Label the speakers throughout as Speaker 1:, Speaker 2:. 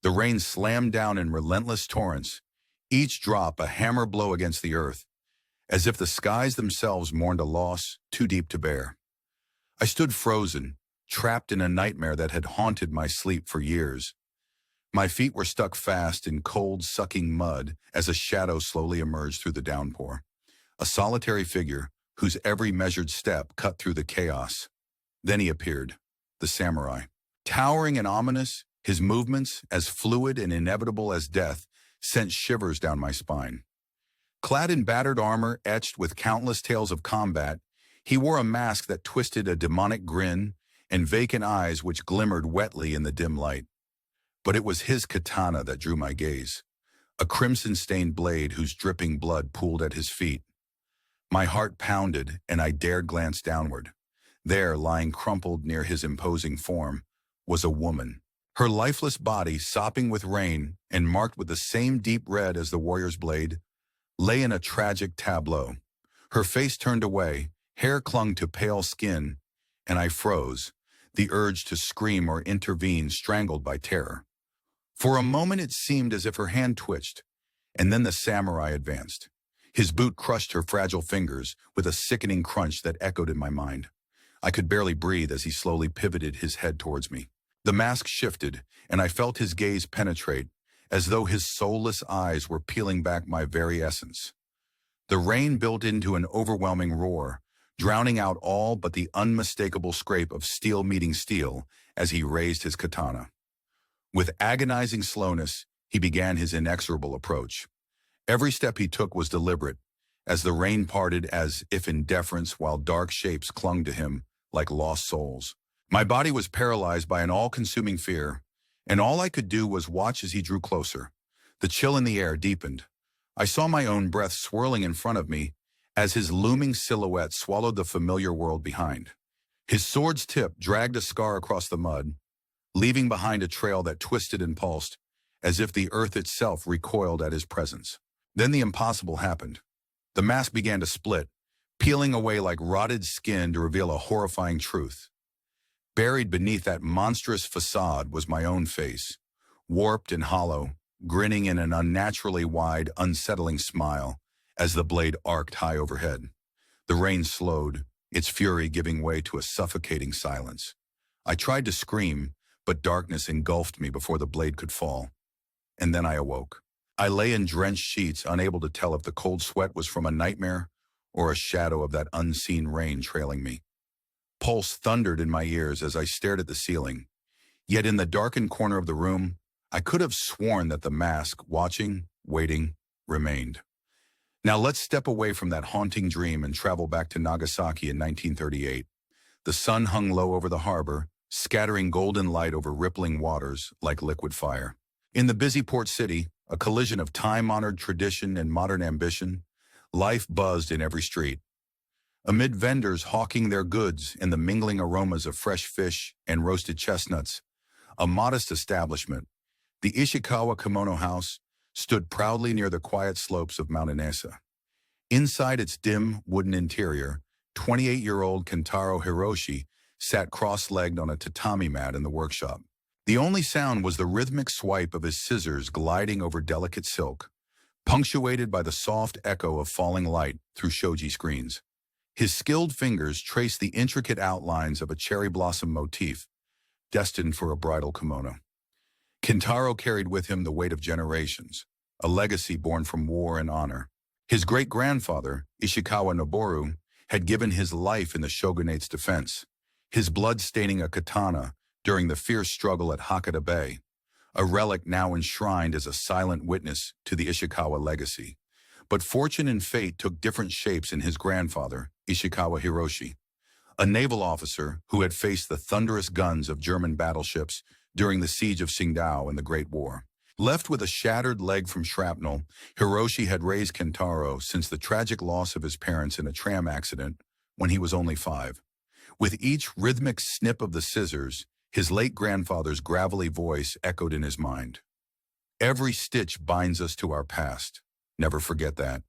Speaker 1: The rain slammed down in relentless torrents, each drop a hammer blow against the earth, as if the skies themselves mourned a loss too deep to bear. I stood frozen, trapped in a nightmare that had haunted my sleep for years. My feet were stuck fast in cold, sucking mud as a shadow slowly emerged through the downpour. A solitary figure whose every measured step cut through the chaos. Then he appeared, the samurai. Towering and ominous, his movements, as fluid and inevitable as death, sent shivers down my spine. Clad in battered armor etched with countless tales of combat, he wore a mask that twisted a demonic grin and vacant eyes which glimmered wetly in the dim light. But it was his katana that drew my gaze, a crimson-stained blade whose dripping blood pooled at his feet. My heart pounded, and I dared glance downward. There, lying crumpled near his imposing form, was a woman. Her lifeless body, sopping with rain and marked with the same deep red as the warrior's blade, lay in a tragic tableau. Her face turned away, hair clung to pale skin, and I froze, the urge to scream or intervene strangled by terror. For a moment it seemed as if her hand twitched, and then the samurai advanced. His boot crushed her fragile fingers with a sickening crunch that echoed in my mind. I could barely breathe as he slowly pivoted his head towards me. The mask shifted, and I felt his gaze penetrate, as though his soulless eyes were peeling back my very essence. The rain built into an overwhelming roar, drowning out all but the unmistakable scrape of steel meeting steel as he raised his katana. With agonizing slowness, he began his inexorable approach. Every step he took was deliberate, as the rain parted as if in deference while dark shapes clung to him like lost souls. My body was paralyzed by an all-consuming fear, and all I could do was watch as he drew closer. The chill in the air deepened. I saw my own breath swirling in front of me as his looming silhouette swallowed the familiar world behind. His sword's tip dragged a scar across the mud, leaving behind a trail that twisted and pulsed, as if the earth itself recoiled at his presence. Then the impossible happened. The mask began to split, peeling away like rotted skin to reveal a horrifying truth. Buried beneath that monstrous facade was my own face, warped and hollow, grinning in an unnaturally wide, unsettling smile as the blade arced high overhead. The rain slowed, its fury giving way to a suffocating silence. I tried to scream, but darkness engulfed me before the blade could fall. And then I awoke. I lay in drenched sheets, unable to tell if the cold sweat was from a nightmare or a shadow of that unseen rain trailing me. Pulse thundered in my ears as I stared at the ceiling. Yet in the darkened corner of the room, I could have sworn that the mask, watching, waiting, remained. Now let's step away from that haunting dream and travel back to Nagasaki in 1938. The sun hung low over the harbor, scattering golden light over rippling waters like liquid fire. In the busy port city, a collision of time-honored tradition and modern ambition, life buzzed in every street. Amid vendors hawking their goods and the mingling aromas of fresh fish and roasted chestnuts, a modest establishment, the Ishikawa Kimono House, stood proudly near the quiet slopes of Mount Inasa. Inside its dim, wooden interior, 28-year-old Kentaro Hiroshi sat cross-legged on a tatami mat in the workshop. The only sound was the rhythmic swipe of his scissors gliding over delicate silk, punctuated by the soft echo of falling light through shoji screens. His skilled fingers traced the intricate outlines of a cherry blossom motif, destined for a bridal kimono. Kentaro carried with him the weight of generations, a legacy born from war and honor. His great-grandfather, Ishikawa Noboru, had given his life in the shogunate's defense, his blood staining a katana during the fierce struggle at Hakata Bay, a relic now enshrined as a silent witness to the Ishikawa legacy. But fortune and fate took different shapes in his grandfather, Ishikawa Hiroshi, a naval officer who had faced the thunderous guns of German battleships during the siege of Qingdao in the Great War. Left with a shattered leg from shrapnel, Hiroshi had raised Kentaro since the tragic loss of his parents in a tram accident when he was only 5. With each rhythmic snip of the scissors, his late grandfather's gravelly voice echoed in his mind. Every stitch binds us to our past. Never forget that.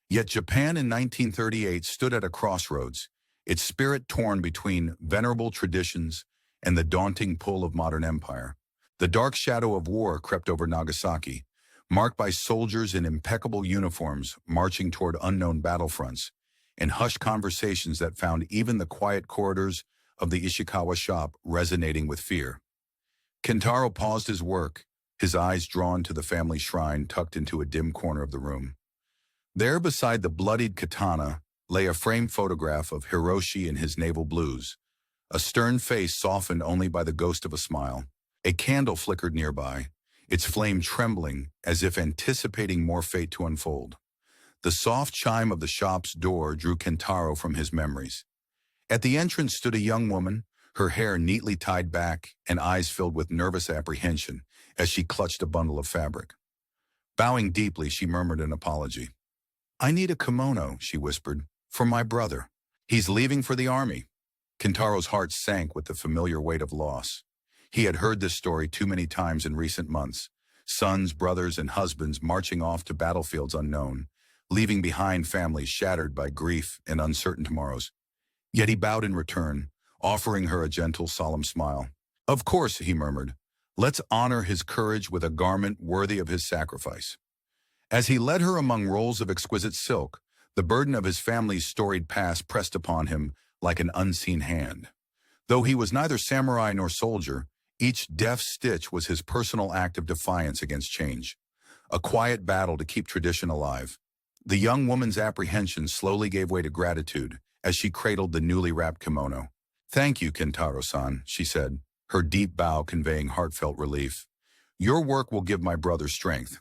Speaker 1: Yet Japan in 1938 stood at a crossroads, its spirit torn between venerable traditions and the daunting pull of modern empire. The dark shadow of war crept over Nagasaki, marked by soldiers in impeccable uniforms marching toward unknown battlefronts, and hushed conversations that found even the quiet corridors of the Ishikawa shop resonating with fear. Kentaro paused his work, his eyes drawn to the family shrine tucked into a dim corner of the room. There, beside the bloodied katana, lay a framed photograph of Hiroshi in his naval blues, a stern face softened only by the ghost of a smile. A candle flickered nearby, its flame trembling as if anticipating more fate to unfold. The soft chime of the shop's door drew Kentaro from his memories. At the entrance stood a young woman, her hair neatly tied back and eyes filled with nervous apprehension as she clutched a bundle of fabric. Bowing deeply, she murmured an apology. "I need a kimono," she whispered, "for my brother. He's leaving for the army." Kentaro's heart sank with the familiar weight of loss. He had heard this story too many times in recent months, sons, brothers, and husbands marching off to battlefields unknown, leaving behind families shattered by grief and uncertain tomorrows. Yet he bowed in return, offering her a gentle, solemn smile. "Of course," he murmured, "let's honor his courage with a garment worthy of his sacrifice." As he led her among rolls of exquisite silk, the burden of his family's storied past pressed upon him like an unseen hand. Though he was neither samurai nor soldier, each deft stitch was his personal act of defiance against change, a quiet battle to keep tradition alive. The young woman's apprehension slowly gave way to gratitude as she cradled the newly wrapped kimono. "Thank you, Kentaro-san," she said, her deep bow conveying heartfelt relief. "Your work will give my brother strength."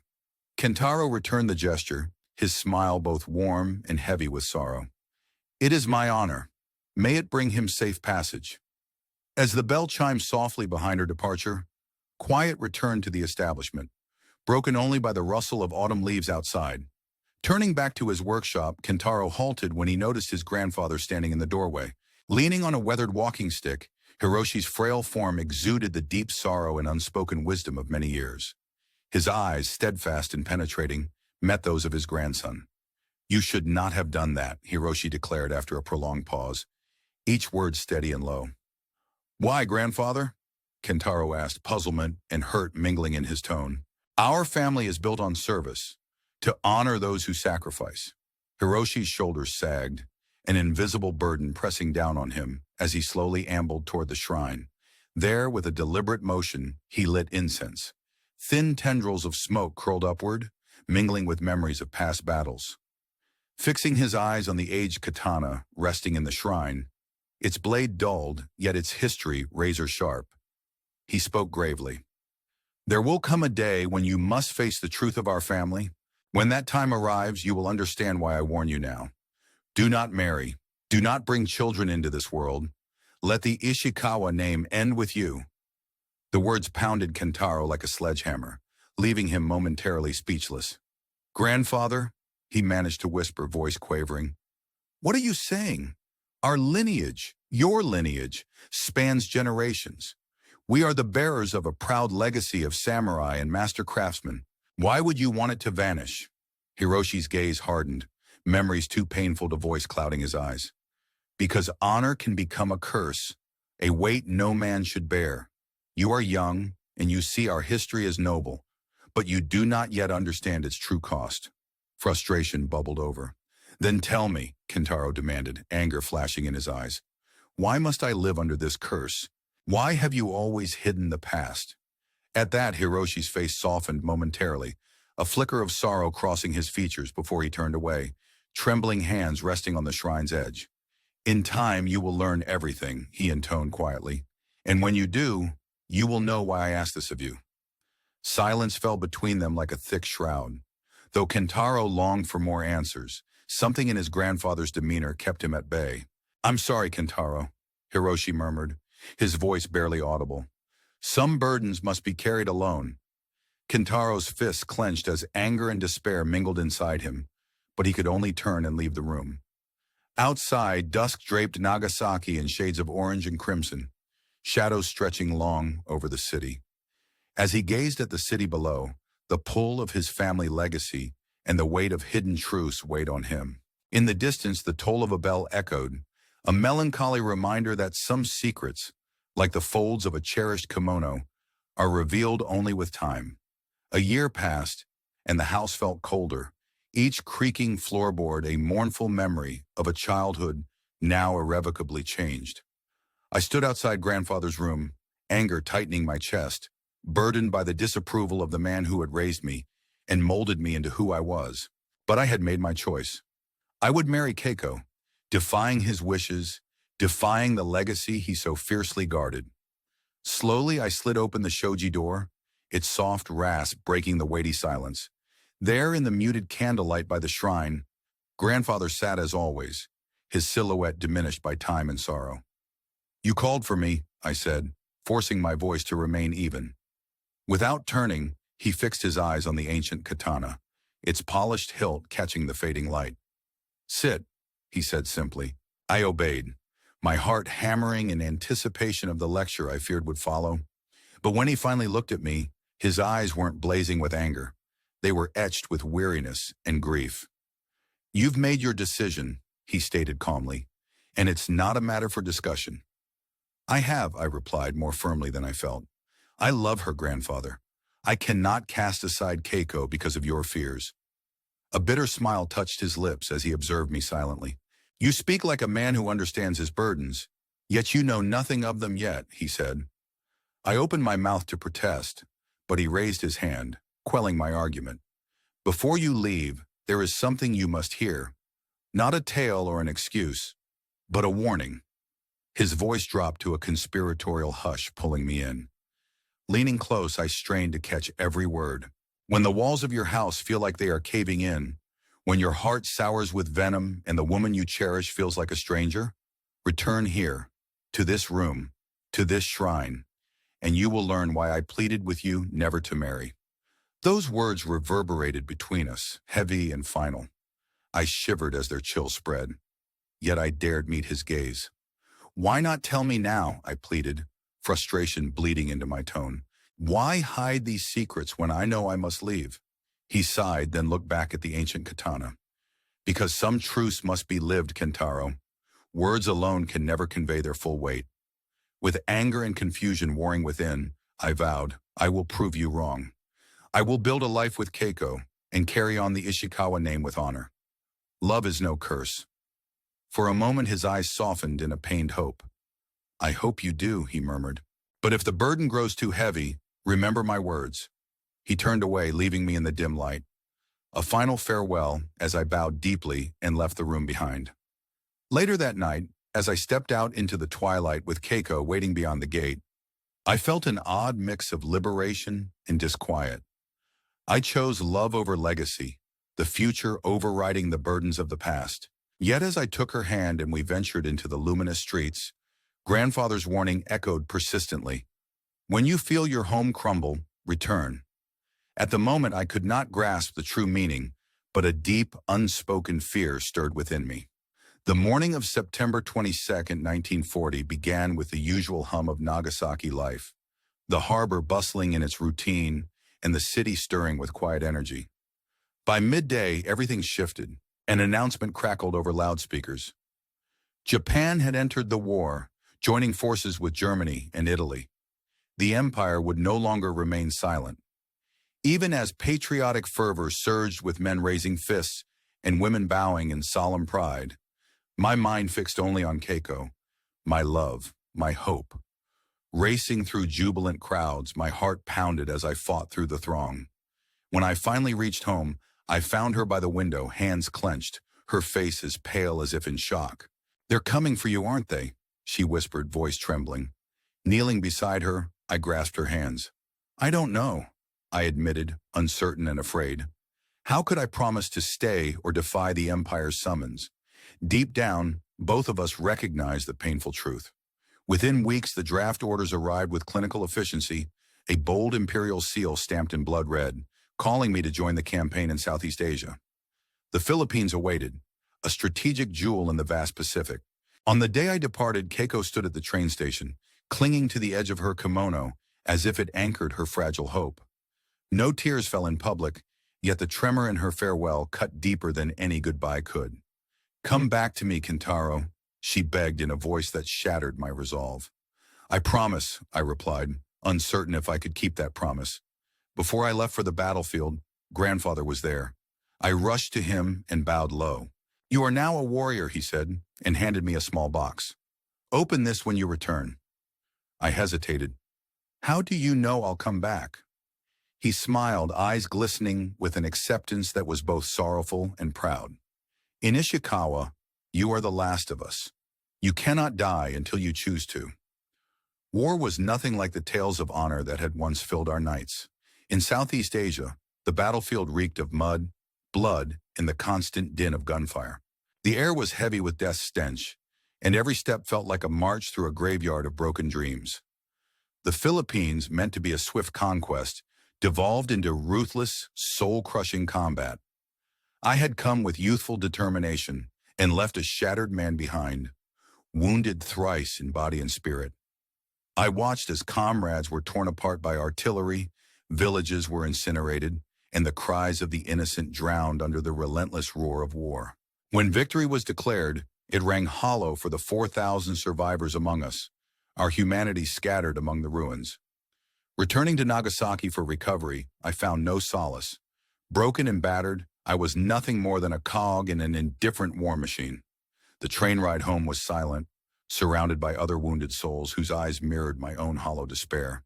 Speaker 1: Kentaro returned the gesture, his smile both warm and heavy with sorrow. "It is my honor. May it bring him safe passage." As the bell chimed softly behind her departure, quiet returned to the establishment, broken only by the rustle of autumn leaves outside. Turning back to his workshop, Kentaro halted when he noticed his grandfather standing in the doorway. Leaning on a weathered walking stick, Hiroshi's frail form exuded the deep sorrow and unspoken wisdom of many years. His eyes, steadfast and penetrating, met those of his grandson. "You should not have done that," Hiroshi declared after a prolonged pause, each word steady and low. "Why, grandfather?" Kentaro asked, puzzlement and hurt mingling in his tone. "Our family is built on service, to honor those who sacrifice." Hiroshi's shoulders sagged, an invisible burden pressing down on him as he slowly ambled toward the shrine. There, with a deliberate motion, he lit incense. Thin tendrils of smoke curled upward, mingling with memories of past battles. Fixing his eyes on the aged katana resting in the shrine, its blade dulled, yet its history razor-sharp, he spoke gravely. "There will come a day when you must face the truth of our family. When that time arrives, you will understand why I warn you now. Do not marry. Do not bring children into this world. Let the Ishikawa name end with you." The words pounded Kentaro like a sledgehammer, leaving him momentarily speechless. "Grandfather," he managed to whisper, voice quavering, "what are you saying? Our lineage, your lineage, spans generations. We are the bearers of a proud legacy of samurai and master craftsmen. Why would you want it to vanish?" Hiroshi's gaze hardened, memories too painful to voice clouding his eyes. "Because honor can become a curse, a weight no man should bear. You are young, and you see our history as noble, but you do not yet understand its true cost." Frustration bubbled over. "Then tell me," Kentaro demanded, anger flashing in his eyes. "Why must I live under this curse? Why have you always hidden the past?" At that, Hiroshi's face softened momentarily, a flicker of sorrow crossing his features before he turned away, trembling hands resting on the shrine's edge. "In time, you will learn everything," he intoned quietly. "And when you do, you will know why I asked this of you." Silence fell between them like a thick shroud. Though Kentaro longed for more answers, something in his grandfather's demeanor kept him at bay. "I'm sorry, Kentaro," Hiroshi murmured, his voice barely audible. "Some burdens must be carried alone." Kentaro's fists clenched as anger and despair mingled inside him, but he could only turn and leave the room. Outside, dusk draped Nagasaki in shades of orange and crimson, shadows stretching long over the city. As he gazed at the city below, the pull of his family legacy and the weight of hidden truths weighed on him. In the distance, the toll of a bell echoed, a melancholy reminder that some secrets, like the folds of a cherished kimono, are revealed only with time. A year passed, and the house felt colder, each creaking floorboard a mournful memory of a childhood now irrevocably changed. I stood outside grandfather's room, anger tightening my chest, burdened by the disapproval of the man who had raised me and molded me into who I was. But I had made my choice. I would marry Keiko, defying his wishes, defying the legacy he so fiercely guarded. Slowly, I slid open the shoji door, its soft rasp breaking the weighty silence. There, in the muted candlelight by the shrine, grandfather sat as always, his silhouette diminished by time and sorrow. "You called for me," I said, forcing my voice to remain even. Without turning, he fixed his eyes on the ancient katana, its polished hilt catching the fading light. "Sit," he said simply. I obeyed, my heart hammering in anticipation of the lecture I feared would follow. But when he finally looked at me, his eyes weren't blazing with anger. They were etched with weariness and grief. "You've made your decision," he stated calmly, "and it's not a matter for discussion." "I have," I replied more firmly than I felt. "I love her, grandfather. I cannot cast aside Keiko because of your fears." A bitter smile touched his lips as he observed me silently. "You speak like a man who understands his burdens, yet you know nothing of them yet," he said. I opened my mouth to protest, but he raised his hand, quelling my argument. "Before you leave, there is something you must hear. Not a tale or an excuse, but a warning." His voice dropped to a conspiratorial hush, pulling me in. Leaning close, I strained to catch every word. "When the walls of your house feel like they are caving in, when your heart sours with venom and the woman you cherish feels like a stranger, return here, to this room, to this shrine, and you will learn why I pleaded with you never to marry." Those words reverberated between us, heavy and final. I shivered as their chill spread, yet I dared meet his gaze. "Why not tell me now?" I pleaded, frustration bleeding into my tone. "Why hide these secrets when I know I must leave?" He sighed, then looked back at the ancient katana. "Because some truths must be lived, Kentaro. Words alone can never convey their full weight." With anger and confusion warring within, I vowed, "I will prove you wrong. I will build a life with Keiko and carry on the Ishikawa name with honor. Love is no curse." For a moment his eyes softened in a pained hope. "I hope you do," he murmured. "But if the burden grows too heavy, remember my words." He turned away, leaving me in the dim light. A final farewell as I bowed deeply and left the room behind. Later that night, as I stepped out into the twilight with Keiko waiting beyond the gate, I felt an odd mix of liberation and disquiet. I chose love over legacy, the future overriding the burdens of the past. Yet as I took her hand and we ventured into the luminous streets, grandfather's warning echoed persistently. "When you feel your home crumble, return." At the moment I could not grasp the true meaning, but a deep, unspoken fear stirred within me. The morning of September 22nd, 1940 began with the usual hum of Nagasaki life, the harbor bustling in its routine and the city stirring with quiet energy. By midday, everything shifted. An announcement crackled over loudspeakers. Japan had entered the war, joining forces with Germany and Italy. The empire would no longer remain silent. Even as patriotic fervor surged with men raising fists and women bowing in solemn pride, my mind fixed only on Keiko, my love, my hope. Racing through jubilant crowds, my heart pounded as I fought through the throng. When I finally reached home, I found her by the window, hands clenched, her face as pale as if in shock. "They're coming for you, aren't they?" she whispered, voice trembling. Kneeling beside her, I grasped her hands. "I don't know," I admitted, uncertain and afraid. How could I promise to stay or defy the Empire's summons? Deep down, both of us recognized the painful truth. Within weeks, the draft orders arrived with clinical efficiency, a bold imperial seal stamped in blood red, calling me to join the campaign in Southeast Asia. The Philippines awaited, a strategic jewel in the vast Pacific. On the day I departed, Keiko stood at the train station, clinging to the edge of her kimono as if it anchored her fragile hope. No tears fell in public, yet the tremor in her farewell cut deeper than any goodbye could. "Come back to me, Kentaro," she begged in a voice that shattered my resolve. "I promise," I replied, uncertain if I could keep that promise. Before I left for the battlefield, grandfather was there. I rushed to him and bowed low. "You are now a warrior," he said, and handed me a small box. "Open this when you return." I hesitated. "How do you know I'll come back?" He smiled, eyes glistening with an acceptance that was both sorrowful and proud. "In Ishikawa, you are the last of us. You cannot die until you choose to." War was nothing like the tales of honor that had once filled our nights. In Southeast Asia, the battlefield reeked of mud, blood, and the constant din of gunfire. The air was heavy with death's stench, and every step felt like a march through a graveyard of broken dreams. The Philippines, meant to be a swift conquest, devolved into ruthless, soul-crushing combat. I had come with youthful determination and left a shattered man behind, wounded thrice in body and spirit. I watched as comrades were torn apart by artillery, villages were incinerated, and the cries of the innocent drowned under the relentless roar of war. When victory was declared, it rang hollow for the 4,000 survivors among us, our humanity scattered among the ruins. Returning to Nagasaki for recovery, I found no solace. Broken and battered, I was nothing more than a cog in an indifferent war machine. The train ride home was silent, surrounded by other wounded souls whose eyes mirrored my own hollow despair.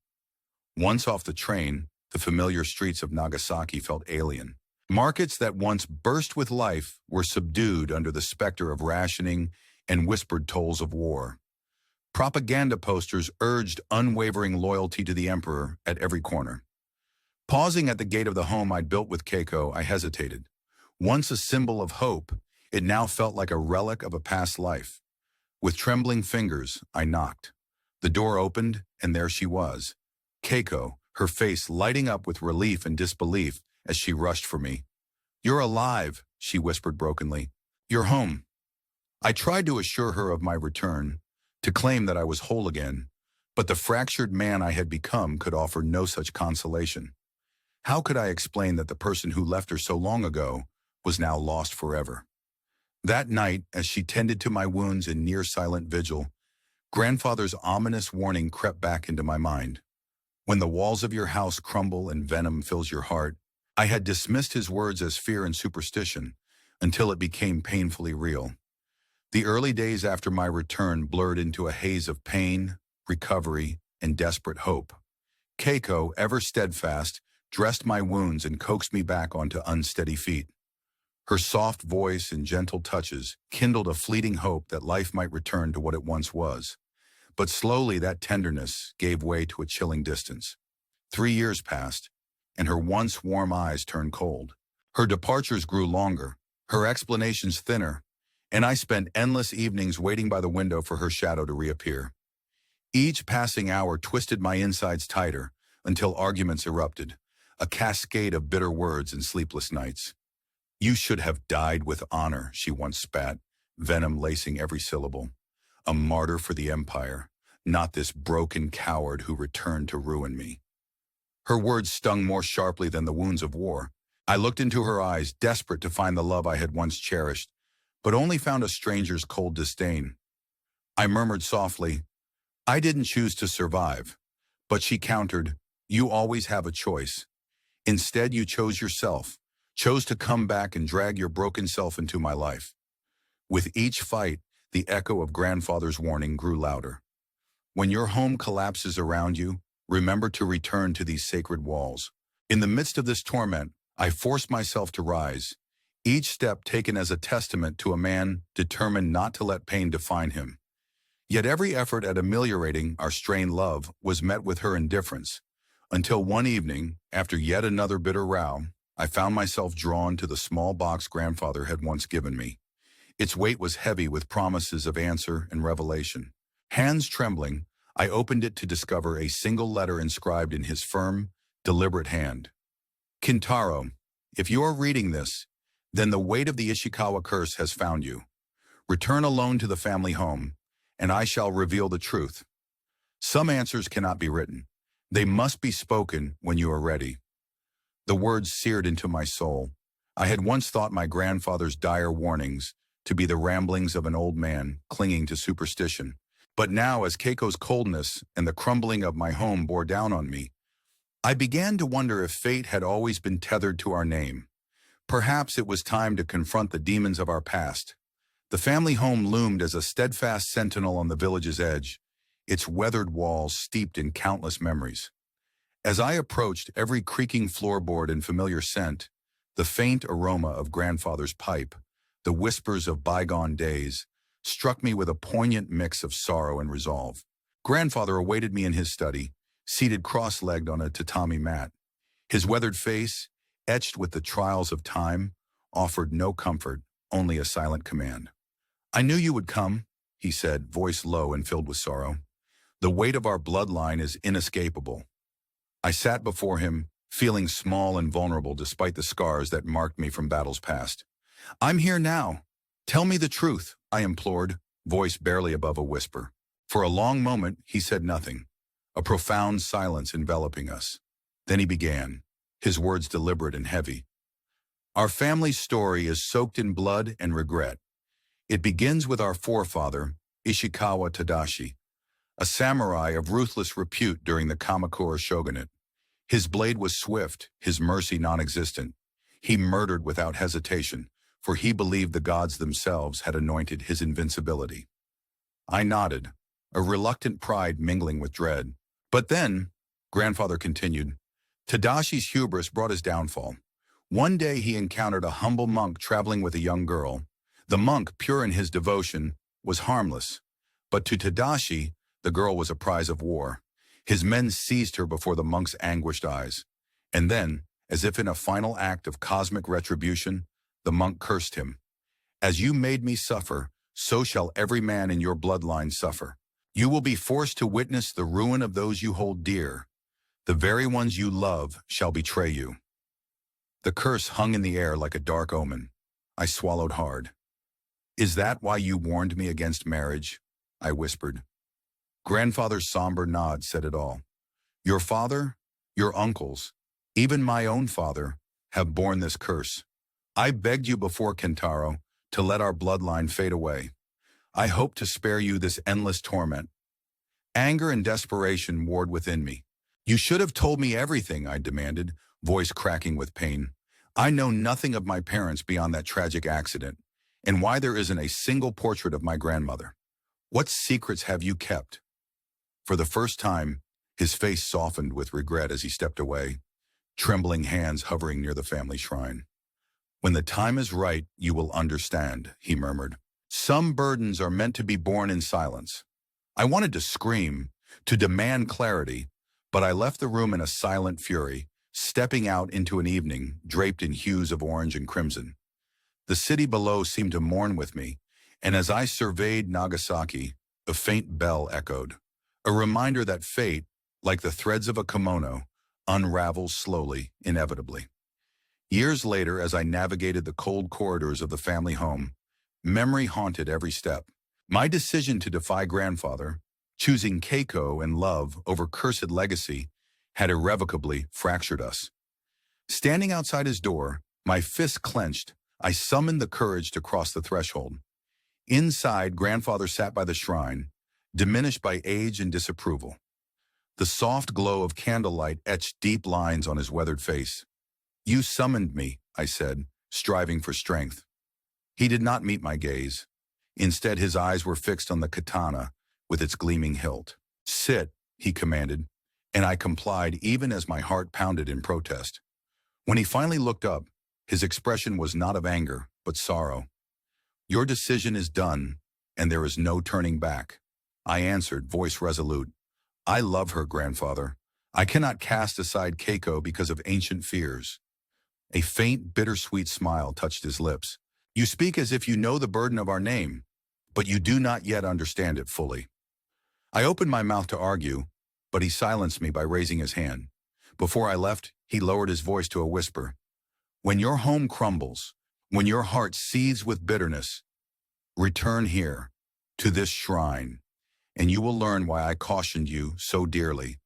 Speaker 1: Once off the train, the familiar streets of Nagasaki felt alien. Markets that once burst with life were subdued under the specter of rationing and whispered tolls of war. Propaganda posters urged unwavering loyalty to the emperor at every corner. Pausing at the gate of the home I'd built with Keiko, I hesitated. Once a symbol of hope, it now felt like a relic of a past life. With trembling fingers, I knocked. The door opened, and there she was. Keiko, her face lighting up with relief and disbelief as she rushed for me. "You're alive," she whispered brokenly. "You're home." I tried to assure her of my return, to claim that I was whole again, but the fractured man I had become could offer no such consolation. How could I explain that the person who left her so long ago was now lost forever? That night, as she tended to my wounds in near-silent vigil, grandfather's ominous warning crept back into my mind. "When the walls of your house crumble and venom fills your heart," I had dismissed his words as fear and superstition until it became painfully real. The early days after my return blurred into a haze of pain, recovery, and desperate hope. Keiko, ever steadfast, dressed my wounds and coaxed me back onto unsteady feet. Her soft voice and gentle touches kindled a fleeting hope that life might return to what it once was. But slowly that tenderness gave way to a chilling distance. 3 years passed, and her once warm eyes turned cold. Her departures grew longer, her explanations thinner, and I spent endless evenings waiting by the window for her shadow to reappear. Each passing hour twisted my insides tighter until arguments erupted, a cascade of bitter words and sleepless nights. "You should have died with honor," she once spat, venom lacing every syllable. "A martyr for the empire, not this broken coward who returned to ruin me." Her words stung more sharply than the wounds of war. I looked into her eyes, desperate to find the love I had once cherished, but only found a stranger's cold disdain. I murmured softly, "I didn't choose to survive." But she countered, "You always have a choice. Instead, you chose yourself, chose to come back and drag your broken self into my life." With each fight, the echo of grandfather's warning grew louder. "When your home collapses around you, remember to return to these sacred walls." In the midst of this torment, I forced myself to rise, each step taken as a testament to a man determined not to let pain define him. Yet every effort at ameliorating our strained love was met with her indifference, until one evening, after yet another bitter row, I found myself drawn to the small box grandfather had once given me. Its weight was heavy with promises of answer and revelation. Hands trembling, I opened it to discover a single letter inscribed in his firm, deliberate hand. "Kentaro, if you are reading this, then the weight of the Ishikawa curse has found you. Return alone to the family home, and I shall reveal the truth. Some answers cannot be written. They must be spoken when you are ready." The words seared into my soul. I had once thought my grandfather's dire warnings to be the ramblings of an old man clinging to superstition. But now, as Keiko's coldness and the crumbling of my home bore down on me, I began to wonder if fate had always been tethered to our name. Perhaps it was time to confront the demons of our past. The family home loomed as a steadfast sentinel on the village's edge, its weathered walls steeped in countless memories. As I approached, every creaking floorboard and familiar scent, the faint aroma of grandfather's pipe, the whispers of bygone days, struck me with a poignant mix of sorrow and resolve. Grandfather awaited me in his study, seated cross-legged on a tatami mat. His weathered face, etched with the trials of time, offered no comfort, only a silent command. "I knew you would come," he said, voice low and filled with sorrow. "The weight of our bloodline is inescapable." I sat before him, feeling small and vulnerable despite the scars that marked me from battles past. "I'm here now. Tell me the truth," I implored, voice barely above a whisper. For a long moment, he said nothing, a profound silence enveloping us. Then he began, his words deliberate and heavy. "Our family's story is soaked in blood and regret. It begins with our forefather, Ishikawa Tadashi, a samurai of ruthless repute during the Kamakura shogunate. His blade was swift, his mercy non-existent. He murdered without hesitation, for he believed the gods themselves had anointed his invincibility." I nodded, a reluctant pride mingling with dread. "But then," grandfather continued, "Tadashi's hubris brought his downfall. One day he encountered a humble monk traveling with a young girl. The monk, pure in his devotion, was harmless. But to Tadashi, the girl was a prize of war. His men seized her before the monk's anguished eyes. And then, as if in a final act of cosmic retribution, the monk cursed him. 'As you made me suffer, so shall every man in your bloodline suffer. You will be forced to witness the ruin of those you hold dear. The very ones you love shall betray you.' The curse hung in the air like a dark omen. I swallowed hard. "Is that why you warned me against marriage?" I whispered. Grandfather's somber nod said it all. "Your father, your uncles, even my own father, have borne this curse. I begged you before, Kentaro, to let our bloodline fade away. I hope to spare you this endless torment." Anger and desperation warred within me. "You should have told me everything," I demanded, voice cracking with pain. "I know nothing of my parents beyond that tragic accident, and why there isn't a single portrait of my grandmother. What secrets have you kept?" For the first time, his face softened with regret as he stepped away, trembling hands hovering near the family shrine. "When the time is right, you will understand," he murmured. "Some burdens are meant to be borne in silence." I wanted to scream, to demand clarity, but I left the room in a silent fury, stepping out into an evening draped in hues of orange and crimson. The city below seemed to mourn with me, and as I surveyed Nagasaki, a faint bell echoed, a reminder that fate, like the threads of a kimono, unravels slowly, inevitably. Years later, as I navigated the cold corridors of the family home, memory haunted every step. My decision to defy grandfather, choosing Keiko and love over cursed legacy, had irrevocably fractured us. Standing outside his door, my fists clenched, I summoned the courage to cross the threshold. Inside, grandfather sat by the shrine, diminished by age and disapproval. The soft glow of candlelight etched deep lines on his weathered face. "You summoned me," I said, striving for strength. He did not meet my gaze. Instead, his eyes were fixed on the katana with its gleaming hilt. "Sit," he commanded, and I complied even as my heart pounded in protest. When he finally looked up, his expression was not of anger, but sorrow. "Your decision is done, and there is no turning back," I answered, voice resolute. "I love her, grandfather. I cannot cast aside Keiko because of ancient fears." A faint, bittersweet smile touched his lips. "You speak as if you know the burden of our name, but you do not yet understand it fully." I opened my mouth to argue, but he silenced me by raising his hand. Before I left, he lowered his voice to a whisper. "When your home crumbles, when your heart seethes with bitterness, return here, to this shrine, and you will learn why I cautioned you so dearly."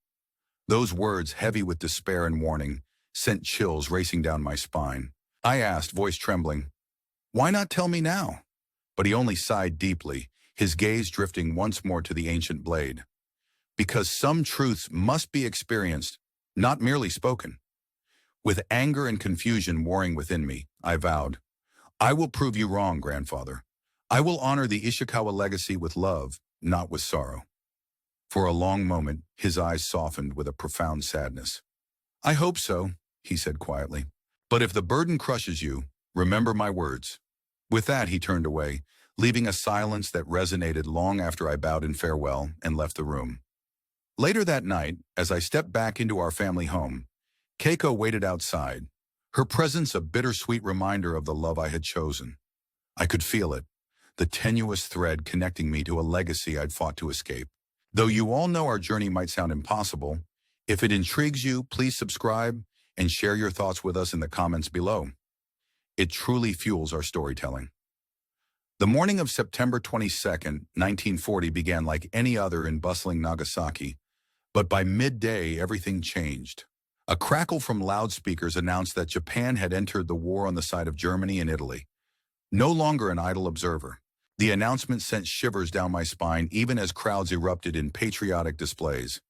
Speaker 1: Those words, heavy with despair and warning, sent chills racing down my spine. I asked, voice trembling, "Why not tell me now?" But he only sighed deeply, his gaze drifting once more to the ancient blade. Because some truths must be experienced, not merely spoken. With anger and confusion warring within me, I vowed, I will prove you wrong, grandfather. I will honor the Ishikawa legacy with love, not with sorrow. For a long moment, his eyes softened with a profound sadness. I hope so, he said quietly. But if the burden crushes you, remember my words. With that, he turned away, leaving a silence that resonated long after I bowed in farewell and left the room. Later that night, as I stepped back into our family home, Keiko waited outside, her presence a bittersweet reminder of the love I had chosen. I could feel it, the tenuous thread connecting me to a legacy I'd fought to escape. Though you all know our journey might sound impossible, if it intrigues you, please subscribe and share your thoughts with us in the comments below. It truly fuels our storytelling. The morning of September 22nd, 1940 began like any other in bustling Nagasaki, but by midday everything changed. A crackle from loudspeakers announced that Japan had entered the war on the side of Germany and Italy. No longer an idle observer, the announcement sent shivers down my spine even as crowds erupted in patriotic displays.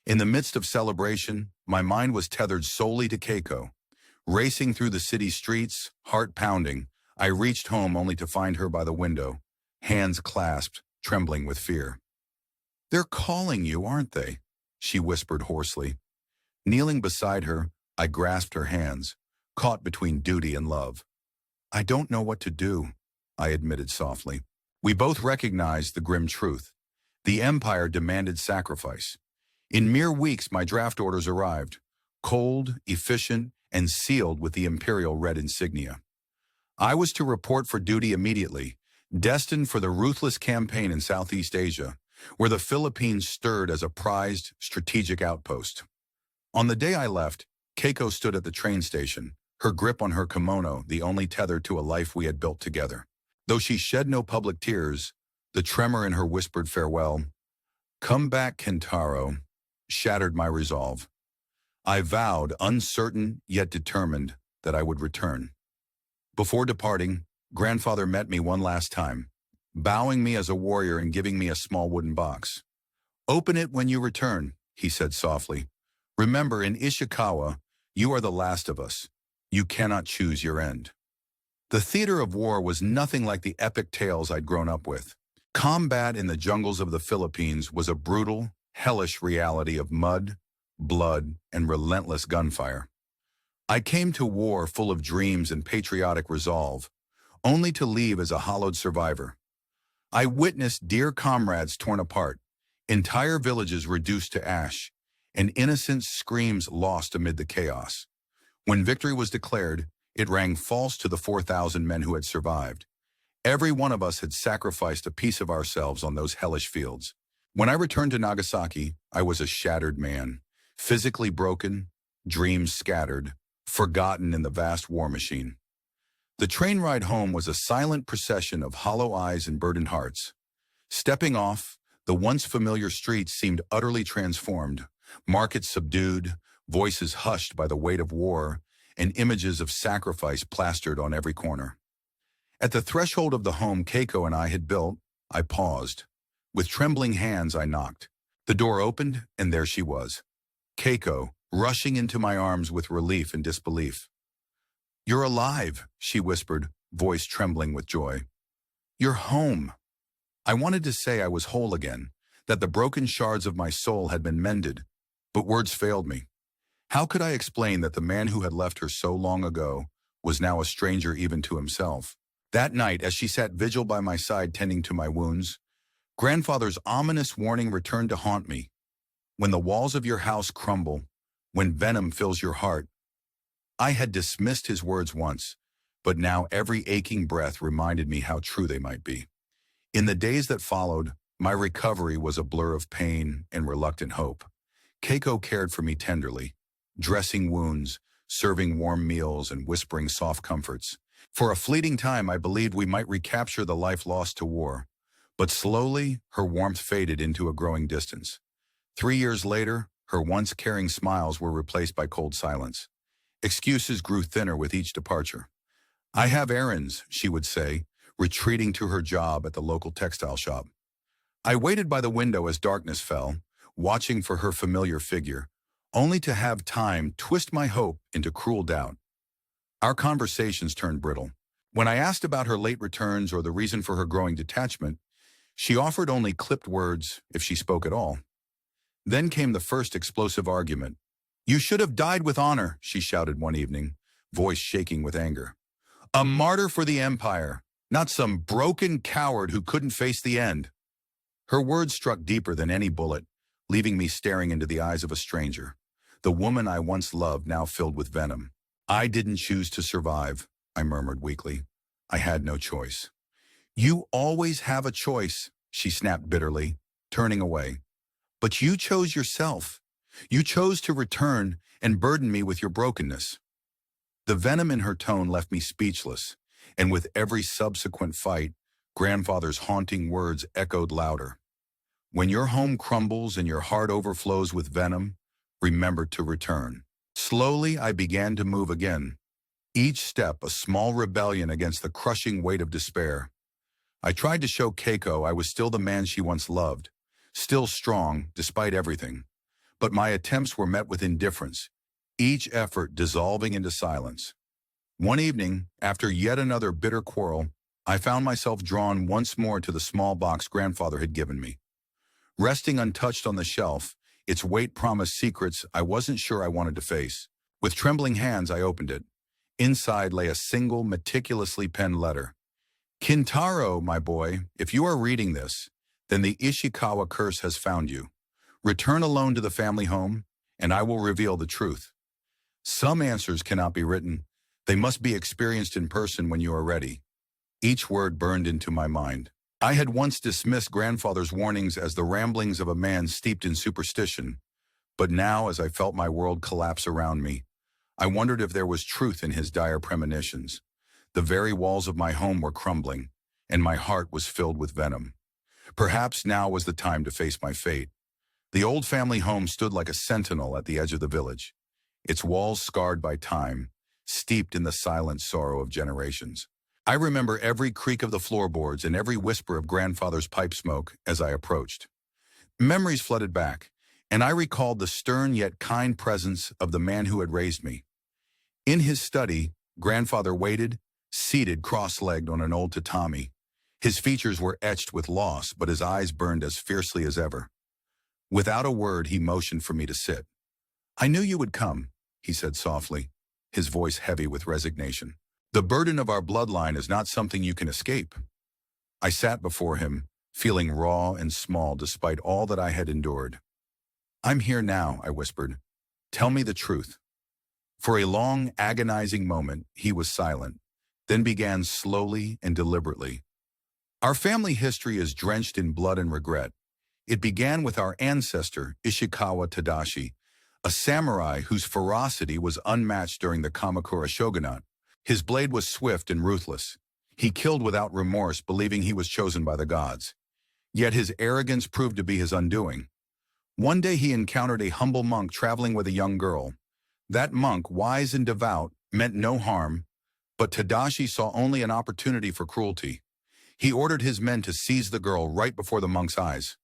Speaker 1: In the midst of celebration, my mind was tethered solely to Keiko. Racing through the city streets, heart pounding, I reached home only to find her by the window, hands clasped, trembling with fear. "They're calling you, aren't they?" she whispered hoarsely. Kneeling beside her, I grasped her hands, caught between duty and love. "I don't know what to do," I admitted softly. We both recognized the grim truth. The Empire demanded sacrifice. In mere weeks, my draft orders arrived, cold, efficient, and sealed with the imperial red insignia. I was to report for duty immediately, destined for the ruthless campaign in Southeast Asia, where the Philippines stirred as a prized, strategic outpost. On the day I left, Keiko stood at the train station, her grip on her kimono the only tether to a life we had built together. Though she shed no public tears, the tremor in her whispered farewell, "Come back, Kentaro," shattered my resolve. I vowed, uncertain yet determined, that I would return. Before departing, grandfather met me one last time, bowing me as a warrior and giving me a small wooden box. "Open it when you return," he said softly. "Remember, in Ishikawa, you are the last of us. You cannot choose your end." The theater of war was nothing like the epic tales I'd grown up with. Combat in the jungles of the Philippines was a brutal, hellish reality of mud, blood, and relentless gunfire. I came to war full of dreams and patriotic resolve, only to leave as a hollowed survivor. I witnessed dear comrades torn apart, entire villages reduced to ash, and innocent screams lost amid the chaos. When victory was declared, it rang false to the 4,000 men who had survived. Every one of us had sacrificed a piece of ourselves on those hellish fields. When I returned to Nagasaki, I was a shattered man, physically broken, dreams scattered, forgotten in the vast war machine. The train ride home was a silent procession of hollow eyes and burdened hearts. Stepping off, the once familiar streets seemed utterly transformed, markets subdued, voices hushed by the weight of war, and images of sacrifice plastered on every corner. At the threshold of the home Keiko and I had built, I paused. With trembling hands, I knocked. The door opened, and there she was. Keiko, rushing into my arms with relief and disbelief. "You're alive," she whispered, voice trembling with joy. "You're home." I wanted to say I was whole again, that the broken shards of my soul had been mended, but words failed me. How could I explain that the man who had left her so long ago was now a stranger even to himself? That night, as she sat vigil by my side tending to my wounds, grandfather's ominous warning returned to haunt me. "When the walls of your house crumble, when venom fills your heart." I had dismissed his words once, but now every aching breath reminded me how true they might be. In the days that followed, my recovery was a blur of pain and reluctant hope. Keiko cared for me tenderly, dressing wounds, serving warm meals, and whispering soft comforts. For a fleeting time, I believed we might recapture the life lost to war, but slowly, her warmth faded into a growing distance. 3 years later, her once caring smiles were replaced by cold silence. Excuses grew thinner with each departure. "I have errands," she would say, retreating to her job at the local textile shop. I waited by the window as darkness fell, watching for her familiar figure, only to have time twist my hope into cruel doubt. Our conversations turned brittle. When I asked about her late returns or the reason for her growing detachment, she offered only clipped words if she spoke at all. Then came the first explosive argument. "You should have died with honor," she shouted one evening, voice shaking with anger. "A martyr for the empire, not some broken coward who couldn't face the end." Her words struck deeper than any bullet, leaving me staring into the eyes of a stranger. The woman I once loved now filled with venom. "I didn't choose to survive," I murmured weakly. "I had no choice." "You always have a choice," she snapped bitterly, turning away. "But you chose yourself. You chose to return and burden me with your brokenness." The venom in her tone left me speechless, and with every subsequent fight, grandfather's haunting words echoed louder. "When your home crumbles and your heart overflows with venom, remember to return." Slowly, I began to move again. Each step a small rebellion against the crushing weight of despair. I tried to show Keiko I was still the man she once loved, still strong despite everything. But my attempts were met with indifference, each effort dissolving into silence. One evening, after yet another bitter quarrel, I found myself drawn once more to the small box grandfather had given me. Resting untouched on the shelf, its weight promised secrets I wasn't sure I wanted to face. With trembling hands, I opened it. Inside lay a single, meticulously penned letter. "Kentaro, my boy, if you are reading this, then the Ishikawa curse has found you. Return alone to the family home, and I will reveal the truth. Some answers cannot be written. They must be experienced in person when you are ready." Each word burned into my mind. I had once dismissed grandfather's warnings as the ramblings of a man steeped in superstition, but now, as I felt my world collapse around me, I wondered if there was truth in his dire premonitions. The very walls of my home were crumbling, and my heart was filled with venom. Perhaps now was the time to face my fate. The old family home stood like a sentinel at the edge of the village, its walls scarred by time, steeped in the silent sorrow of generations. I remember every creak of the floorboards and every whisper of grandfather's pipe smoke as I approached. Memories flooded back, and I recalled the stern yet kind presence of the man who had raised me. In his study, grandfather waited, seated cross-legged on an old tatami. His features were etched with loss, but his eyes burned as fiercely as ever. Without a word, he motioned for me to sit. "I knew you would come," he said softly, his voice heavy with resignation. "The burden of our bloodline is not something you can escape." I sat before him, feeling raw and small despite all that I had endured. "I'm here now," I whispered. "Tell me the truth." For a long, agonizing moment, he was silent, then began slowly and deliberately. "Our family history is drenched in blood and regret. It began with our ancestor, Ishikawa Tadashi, a samurai whose ferocity was unmatched during the Kamakura shogunate. His blade was swift and ruthless. He killed without remorse, believing he was chosen by the gods. Yet his arrogance proved to be his undoing. One day he encountered a humble monk traveling with a young girl. That monk, wise and devout, meant no harm, but Tadashi saw only an opportunity for cruelty. He ordered his men to seize the girl right before the monk's eyes.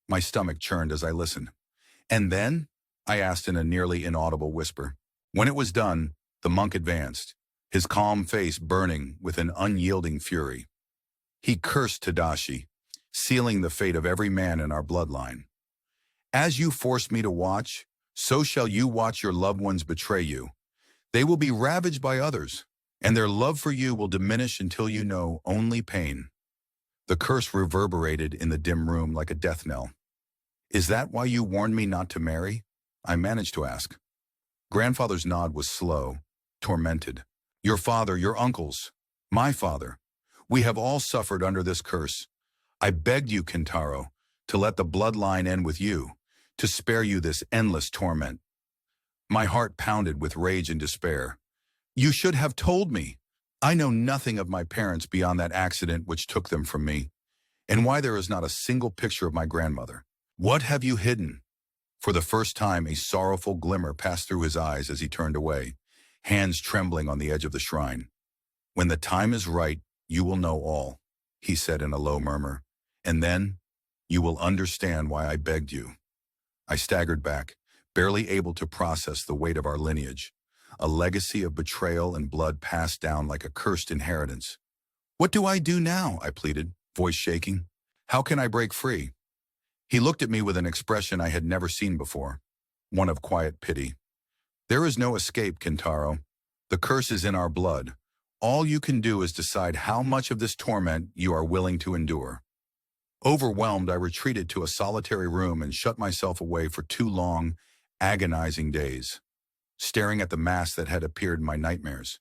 Speaker 1: My stomach churned as I listened. "And then?" I asked in a nearly inaudible whisper. When it was done, the monk advanced, his calm face burning with an unyielding fury. He cursed Tadashi, sealing the fate of every man in our bloodline. "As you forced me to watch, so shall you watch your loved ones betray you. They will be ravaged by others, and their love for you will diminish until you know only pain." The curse reverberated in the dim room like a death knell. "Is that why you warned me not to marry?" I managed to ask. Grandfather's nod was slow, tormented. "Your father, your uncles, my father, we have all suffered under this curse. I begged you, Kentaro, to let the bloodline end with you, to spare you this endless torment." My heart pounded with rage and despair. "You should have told me. I know nothing of my parents beyond that accident which took them from me, and why there is not a single picture of my grandmother. What have you hidden?" For the first time, a sorrowful glimmer passed through his eyes as he turned away, hands trembling on the edge of the shrine. "When the time is right, you will know all," he said in a low murmur. "And then, you will understand why I begged you." I staggered back, barely able to process the weight of our lineage, a legacy of betrayal and blood passed down like a cursed inheritance. "What do I do now?" I pleaded, voice shaking. "How can I break free?" He looked at me with an expression I had never seen before, one of quiet pity. "There is no escape, Kentaro. The curse is in our blood. All you can do is decide how much of this torment you are willing to endure." Overwhelmed, I retreated to a solitary room and shut myself away for 2 long, agonizing days, staring at the mask that had appeared in my nightmares.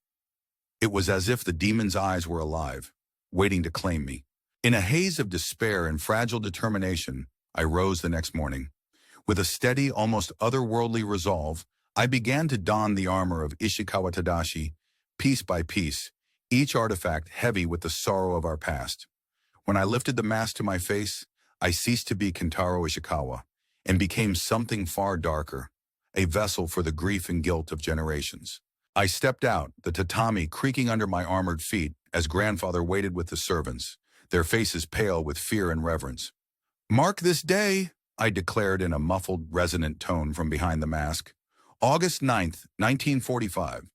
Speaker 1: It was as if the demon's eyes were alive, waiting to claim me. In a haze of despair and fragile determination, I rose the next morning. With a steady, almost otherworldly resolve, I began to don the armor of Ishikawa Tadashi, piece by piece, each artifact heavy with the sorrow of our past. When I lifted the mask to my face, I ceased to be Kentaro Ishikawa and became something far darker, a vessel for the grief and guilt of generations. I stepped out, the tatami creaking under my armored feet as grandfather waited with the servants, their faces pale with fear and reverence. "Mark this day," I declared in a muffled, resonant tone from behind the mask. "August 9th, 1945.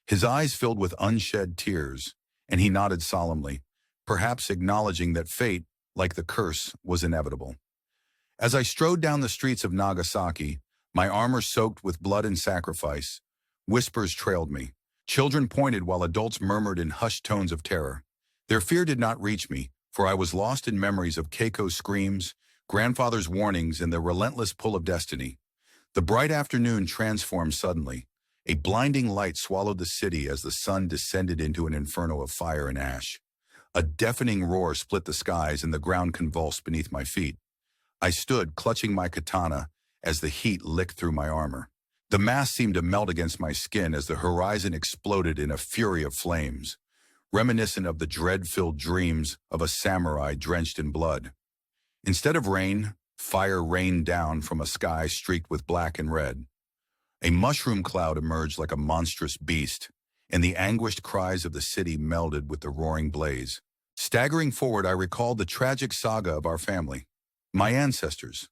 Speaker 1: His eyes filled with unshed tears, and he nodded solemnly, perhaps acknowledging that fate, like the curse, was inevitable. As I strode down the streets of Nagasaki, my armor soaked with blood and sacrifice, whispers trailed me. Children pointed while adults murmured in hushed tones of terror. Their fear did not reach me, for I was lost in memories of Keiko's screams, grandfather's warnings, and the relentless pull of destiny. The bright afternoon transformed suddenly. A blinding light swallowed the city as the sun descended into an inferno of fire and ash. A deafening roar split the skies and the ground convulsed beneath my feet. I stood, clutching my katana, as the heat licked through my armor. The mask seemed to melt against my skin as the horizon exploded in a fury of flames, reminiscent of the dread-filled dreams of a samurai drenched in blood. Instead of rain, fire rained down from a sky streaked with black and red. A mushroom cloud emerged like a monstrous beast, and the anguished cries of the city melded with the roaring blaze. Staggering forward, I recalled the tragic saga of our family. My ancestors,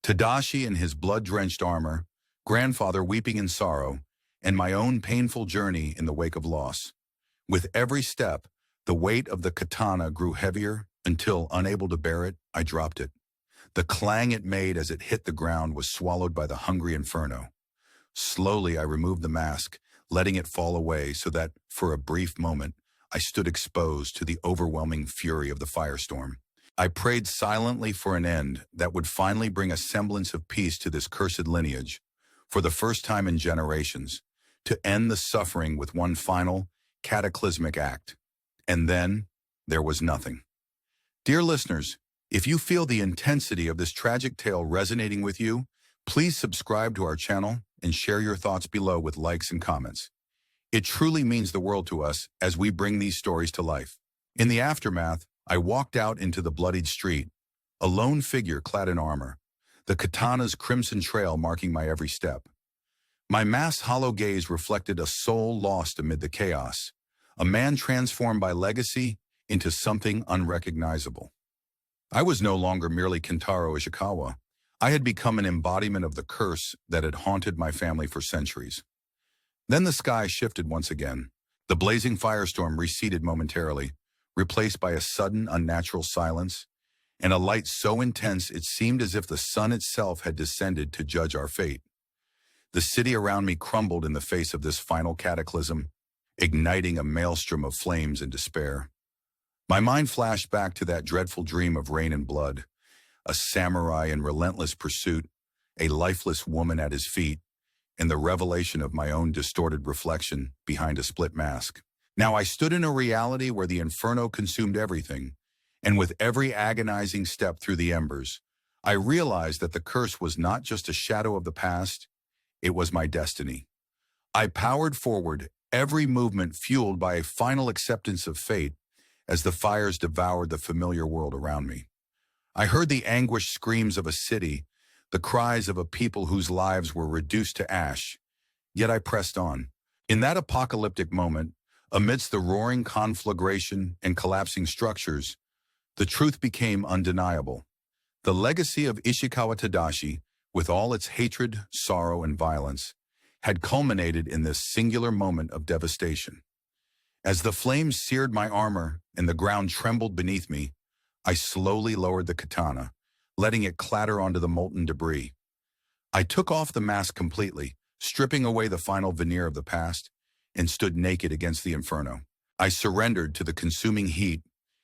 Speaker 1: Tadashi in his blood-drenched armor, grandfather weeping in sorrow, and my own painful journey in the wake of loss. With every step, the weight of the katana grew heavier until, unable to bear it, I dropped it. The clang it made as it hit the ground was swallowed by the hungry inferno. Slowly, I removed the mask, letting it fall away so that, for a brief moment, I stood exposed to the overwhelming fury of the firestorm. I prayed silently for an end that would finally bring a semblance of peace to this cursed lineage, for the first time in generations, to end the suffering with one final, cataclysmic act. And then, there was nothing. Dear listeners, if you feel the intensity of this tragic tale resonating with you, please subscribe to our channel and share your thoughts below with likes and comments. It truly means the world to us as we bring these stories to life. In the aftermath, I walked out into the bloodied street, a lone figure clad in armor, the katana's crimson trail marking my every step. My masked hollow gaze reflected a soul lost amid the chaos, a man transformed by legacy into something unrecognizable. I was no longer merely Kentaro Ishikawa. I had become an embodiment of the curse that had haunted my family for centuries. Then the sky shifted once again. The blazing firestorm receded momentarily, replaced by a sudden, unnatural silence, and a light so intense it seemed as if the sun itself had descended to judge our fate. The city around me crumbled in the face of this final cataclysm, igniting a maelstrom of flames and despair. My mind flashed back to that dreadful dream of rain and blood, a samurai in relentless pursuit, a lifeless woman at his feet, and the revelation of my own distorted reflection behind a split mask. Now I stood in a reality where the inferno consumed everything, and with every agonizing step through the embers, I realized that the curse was not just a shadow of the past, it was my destiny. I powered forward, every movement fueled by a final acceptance of fate as the fires devoured the familiar world around me. I heard the anguished screams of a city, the cries of a people whose lives were reduced to ash, yet I pressed on. In that apocalyptic moment, Amidst the roaring conflagration and collapsing structures, the truth became undeniable. The legacy of Ishikawa Tadashi, with all its hatred, sorrow, and violence, had culminated in this singular moment of devastation. As the flames seared my armor and the ground trembled beneath me, I slowly lowered the katana, letting it clatter onto the molten debris. I took off the mask completely, stripping away the final veneer of the past, and stood naked against the inferno. I surrendered to the consuming heat,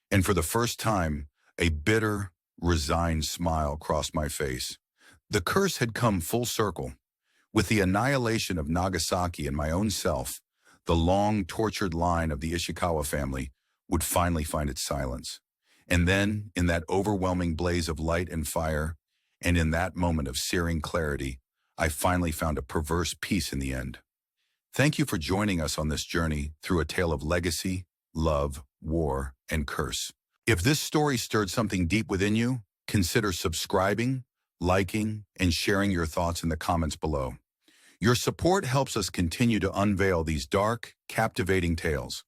Speaker 1: and for the first time, a bitter, resigned smile crossed my face. The curse had come full circle. With the annihilation of Nagasaki and my own self, the long, tortured line of the Ishikawa family would finally find its silence. And then, in that overwhelming blaze of light and fire, and in that moment of searing clarity, I finally found a perverse peace in the end. Thank you for joining us on this journey through a tale of legacy, love, war, and curse. If this story stirred something deep within you, consider subscribing, liking, and sharing your thoughts in the comments below. Your support helps us continue to unveil these dark, captivating tales.